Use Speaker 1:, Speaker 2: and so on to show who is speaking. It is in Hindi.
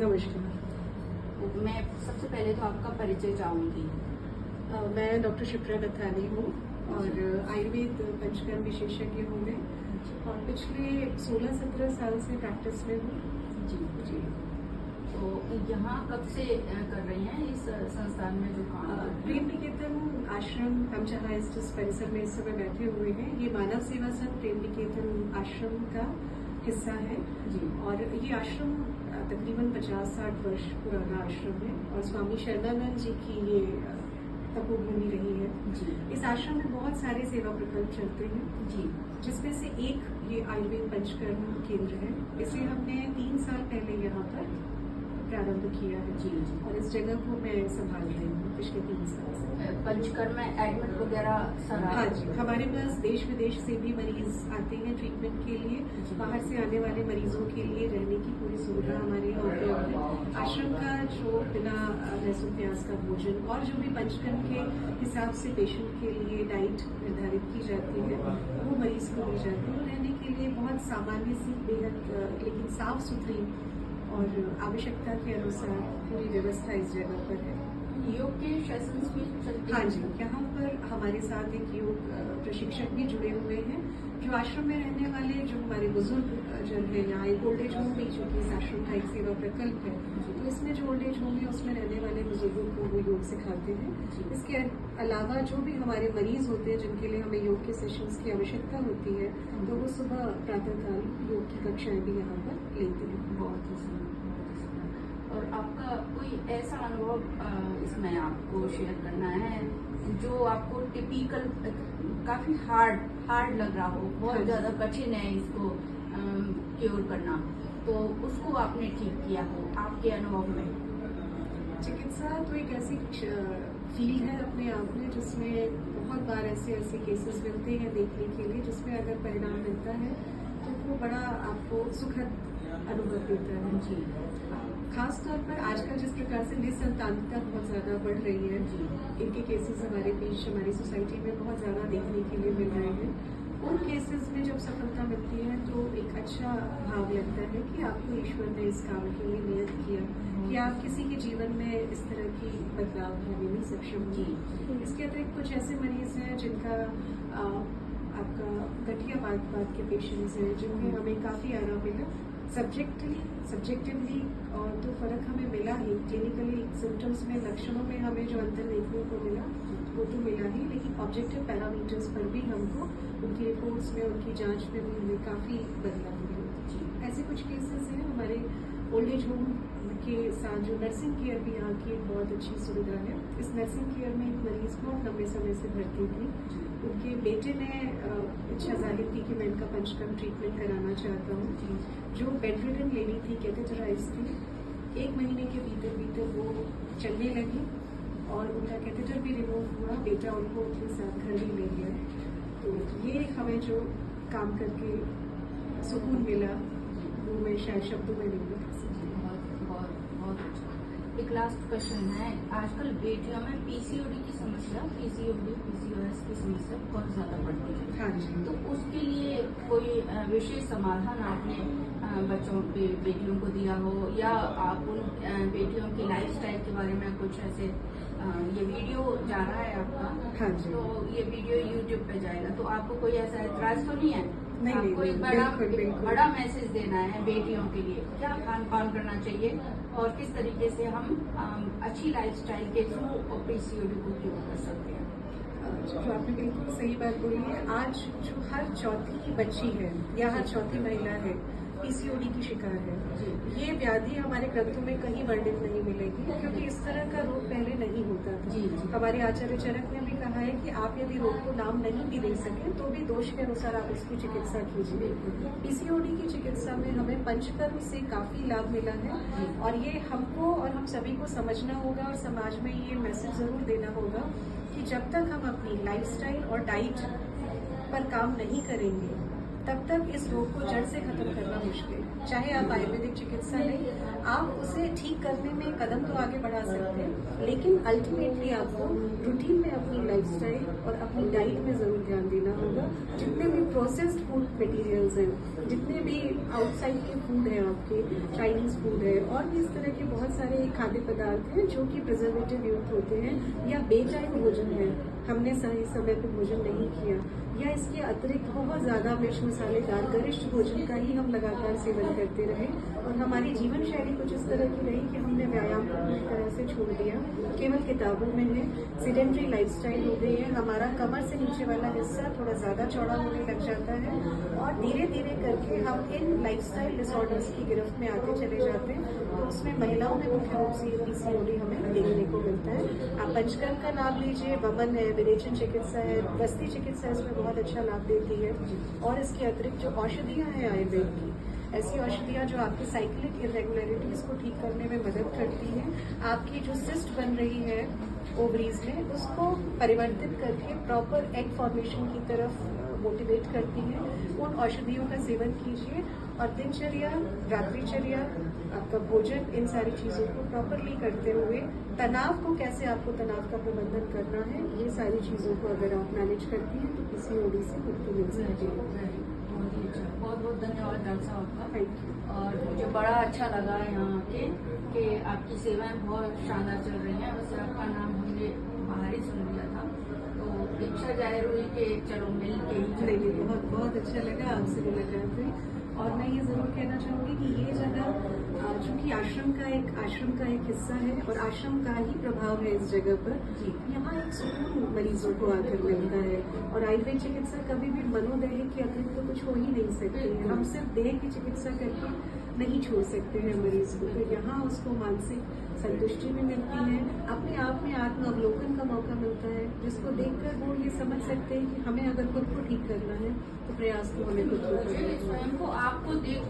Speaker 1: नमस्कार।
Speaker 2: मैं सबसे पहले तो आपका परिचय चाहूंगी।
Speaker 1: मैं डॉक्टर शिप्रा नथानी हूँ और आयुर्वेद पंचकर्म विशेषज्ञ हूँ मैं और पिछले 16-17 साल से प्रैक्टिस में हूँ।
Speaker 2: जी। तो यहाँ कब से कर रही हैं इस संस्थान में जो काम?
Speaker 1: प्रेम निकेतन आश्रम हम जहाँ इस परिसर में इस समय बैठे हुए हैं, ये मानव सेवा संघ प्रेम निकेतन आश्रम का हिस्सा है
Speaker 2: जी।
Speaker 1: और ये आश्रम तकरीबन 50-60 वर्ष पुराना आश्रम है और स्वामी शरणानंद जी की ये तपोभूमि रही है।
Speaker 2: जी।
Speaker 1: इस आश्रम में बहुत सारे सेवा प्रकल्प चलते हैं
Speaker 2: जी,
Speaker 1: जिसमें से एक ये आयुर्वेद पंचकर्म केंद्र है। इसे हमने 3 साल पहले यहाँ पर प्रारंभ किया है।
Speaker 2: जी।
Speaker 1: और इस जगह को मैं संभाल रही हूँ पिछले 3 साल से।
Speaker 2: पंचकर्म में एडमिट वगैरह सारा?
Speaker 1: हाँ जी, हमारे पास देश विदेश से भी मरीज आते हैं ट्रीटमेंट के लिए। बाहर से आने वाले मरीजों के लिए रहने की पूरी सुविधा हमारे यहाँ उपलब्ध है। आश्रम का जो बिना लहसुन प्याज का भोजन और जो भी पंचकर्म के हिसाब से पेशेंट के लिए डाइट निर्धारित की जाती है वो मरीज को दी जाती है। रहने के लिए बहुत सामान्य सी बेहद लेकिन साफ सुथरी और आवश्यकता के अनुसार पूरी व्यवस्था इस जगह पर है।
Speaker 2: योग के सेशंस भी चलते हैं?
Speaker 1: हाँ जी, यहाँ पर हमारे साथ एक योग प्रशिक्षक भी जुड़े हुए हैं जो आश्रम में रहने वाले जो हमारे बुजुर्ग जन है। यहाँ एक ओल्ड एज होम भी चूंकि इस आश्रम का एक सेवा प्रकल्प है तो इसमें जो ओल्ड एज होम है उसमें रहने वाले बुजुर्गों को वो योग सिखाते हैं। इसके अलावा जो भी हमारे मरीज होते हैं जिनके लिए हमें योग के सेशंस की आवश्यकता होती है तो वो सुबह प्रातःकाल योग की कक्षाएं भी यहाँ पर लेते हैं।
Speaker 2: बहुत ही सुंदर। और आपका कोई ऐसा अनुभव इसमें आपको शेयर करना है जो आपको टिपिकल काफी हार्ड लग रहा हो, बहुत ज्यादा कठिन है इसको क्योर करना, तो उसको आपने ठीक किया हो आपके अनुभव में?
Speaker 1: चिकित्सा तो एक ऐसी फील्ड है अपने आप में जिसमें बहुत बार ऐसे केसेस मिलते हैं देखने के लिए जिसमें अगर परिणाम मिलता है तो वो बड़ा आपको सुखद अनुभव देता है।
Speaker 2: जी।
Speaker 1: खास तौर पर आजकल जिस प्रकार से निसंतानता बहुत ज्यादा बढ़ रही है, इनके केसेस हमारे बीच हमारी सोसाइटी में बहुत ज्यादा देखने के लिए मिल रहे हैं। उन केसेस में जब सफलता मिलती है तो एक अच्छा भाव लगता है कि आपको ईश्वर ने इस काम के लिए नियत किया कि आप किसी के जीवन में इस तरह की बदलाव लाने में सक्षम हुए। इसके अतिरिक्त कुछ ऐसे मरीज हैं जिनका आपका गठिया बात के पेशेंट्स हैं जिनमें हमें काफी आराम मिला। सब्जेक्टिवली और तो फर्क हमें मिला ही, क्लिनिकली सिम्टम्स में लक्षणों में हमें जो अंतर देखने को मिला वो तो मिला ही, लेकिन ऑब्जेक्टिव पैरामीटर्स पर भी हमको उनकी रिपोर्ट्स में उनकी जांच में भी हमें काफी बदलाव मिले। ऐसे कुछ केसेस हैं हमारे ओल्ड एज होम के साथ। जो नर्सिंग केयर भी यहाँ की एक बहुत अच्छी सुविधा है। इस नर्सिंग केयर में एक मरीज बहुत लंबे समय से भर्ती थी। उनके बेटे ने इच्छा जाहिर की कि मैं इनका पंचकर्म ट्रीटमेंट कराना चाहता हूँ। जो बेड रिडन लेडी थी, कैथेटराइज थी, 1 महीने के भीतर वो चलने लगी और उनका कैथेटर भी रिमूव हुआ। बेटा उनको अपने साथ घर भी ले गया। तो ये हमें जो काम करके सुकून मिला वो मैं शायद शब्दों में नहीं बता सकती।
Speaker 2: बहुत अच्छा। एक लास्ट क्वेश्चन है, आजकल बेटियों में पीसीओडी की समस्या, पीसीओएस की समस्या बहुत ज्यादा बढ़ती है।
Speaker 1: हाँ जी।
Speaker 2: तो उसके लिए कोई विशेष समाधान आपने बेटियों को दिया हो या आप उन बेटियों की लाइफस्टाइल के बारे में कुछ ऐसे? ये वीडियो जा रहा है आपका?
Speaker 1: हाँ जी।
Speaker 2: तो ये वीडियो यूट्यूब पे जाएगा तो आपको कोई ऐसा एतराज तो नहीं है?
Speaker 1: नहीं,
Speaker 2: आपको एक बड़ा मैसेज देना है बेटियों के लिए, क्या खान पान करना चाहिए और किस तरीके से हम अच्छी लाइफस्टाइल के थ्रू पीसीओडी को क्योर कर सकते हैं?
Speaker 1: जो आपने बिल्कुल सही बात बोली है। आज जो हर चौथी बच्ची है या हर चौथी महिला है पीसीओडी की शिकार है। ये व्याधि हमारे ग्रंथों में कहीं वर्णित नहीं मिलेगी क्योंकि इस तरह का रोग पहले नहीं होता था। हमारे आचार्य चरक ने भी कहा है कि आप यदि रोग को नाम नहीं भी दे सके तो भी दोष के अनुसार आप इसकी चिकित्सा कीजिए। पीसीओडी की चिकित्सा में हमें पंचकर्म से काफी लाभ मिला है और ये हमको और हम सभी को समझना होगा और समाज में ये मैसेज जरूर देना होगा कि जब तक हम अपनी लाइफस्टाइल और डाइट पर काम नहीं करेंगे तब तक इस रोग को जड़ से खत्म करना मुश्किल है। चाहे आप आयुर्वेदिक चिकित्सा लें, आप उसे ठीक करने में कदम तो आगे बढ़ा सकते हैं, लेकिन अल्टीमेटली आपको रूटीन में अपनी लाइफस्टाइल और अपनी डाइट में जरूर ध्यान देना होगा। जितने भी प्रोसेस्ड फूड मटेरियल्स हैं, जितने भी आउटसाइड के फूड है, आपके चाइनीज फूड है और भी इस तरह के बहुत सारे खाद्य पदार्थ हैं जो कि प्रिजर्वेटिव युक्त होते हैं, या बेटाइम भोजन है, हमने सही समय पर भोजन नहीं किया, या इसके अतिरिक्त बहुत ज्यादा मिर्च मसालेदार गरिष्ठ भोजन का ही हम लगातार सेवन करते रहे और हमारी जीवन शैली कुछ इस तरह की रही कि हमने व्यायाम को पूरी तरह से छोड़ दिया, केवल किताबों में है, सीडेंट्री लाइफस्टाइल हो गई है, हमारा कमर से नीचे वाला हिस्सा थोड़ा ज्यादा चौड़ा होने लग जाता है और धीरे धीरे करके हम इन लाइफस्टाइल डिसऑर्डर्स की गिरफ्त में आते चले जाते हैं। तो उसमें महिलाओं में मुख्य रूप से पीसीओडी हमें देखने को मिलता है। आप पंचकर्म का नाम लीजिए, वमन है, विरेचन चिकित्सा है, बस्ती चिकित्सा इसमें बहुत अच्छा लाभ देती है और इसके अतिरिक्त जो औषधियां हैं आयुर्वेद की, ऐसी औषधियां जो आपकी साइक्लिक इरेगुलरिटीज को ठीक करने में मदद करती हैं, आपकी जो सिस्ट बन रही है ओवरीज में उसको परिवर्तित करके प्रॉपर एग फॉर्मेशन की तरफ मोटिवेट करती है। उन औषधियों का सेवन कीजिए और दिनचर्या, रात्रिचर्या, आपका भोजन, इन सारी चीजों को प्रॉपरली करते हुए तनाव को कैसे आपको तनाव का प्रबंधन करना है, ये सारी चीजों को अगर आप मैनेज करती हैं तो पीसीओडी से मुक्ति मिल सकती है।
Speaker 2: बहुत बहुत धन्यवाद डॉक्टर साहब आपका।
Speaker 1: Thank you.
Speaker 2: और मुझे बड़ा अच्छा लगा यहाँ के कि आपकी सेवाएं बहुत शानदार चल रही हैं। वैसे आपका नाम हमने बाहर ही सुन लिया था, तो इच्छा जाहिर हुई कि चलो मिल के ही
Speaker 1: नहीं नहीं, बहुत बहुत अच्छा लगा आपसे मुलाकात हुई। और मैं ये जरूर कहना चाहूंगी कि ये जगह चूंकि आश्रम का एक हिस्सा है और आश्रम का ही प्रभाव है इस जगह पर, यहाँ एक सुकून मरीजों को आकर मिलता है और आयुर्वेद चिकित्सा कभी भी मनोदैहिक के अतिरिक्त तो कुछ हो ही नहीं सकती है। हम सिर्फ देह की चिकित्सा करके नहीं छोड़ सकते हैं मरीज को, तो यहाँ उसको मानसिक संतुष्टि भी मिलती है, अपने आप में आत्म अवलोकन का मौका मिलता है, जिसको देखकर वो ये समझ सकते हैं कि हमें अगर खुद को ठीक करना है तो प्रयास तो हमें खुद को करना है।
Speaker 2: स्वयं को आपको देख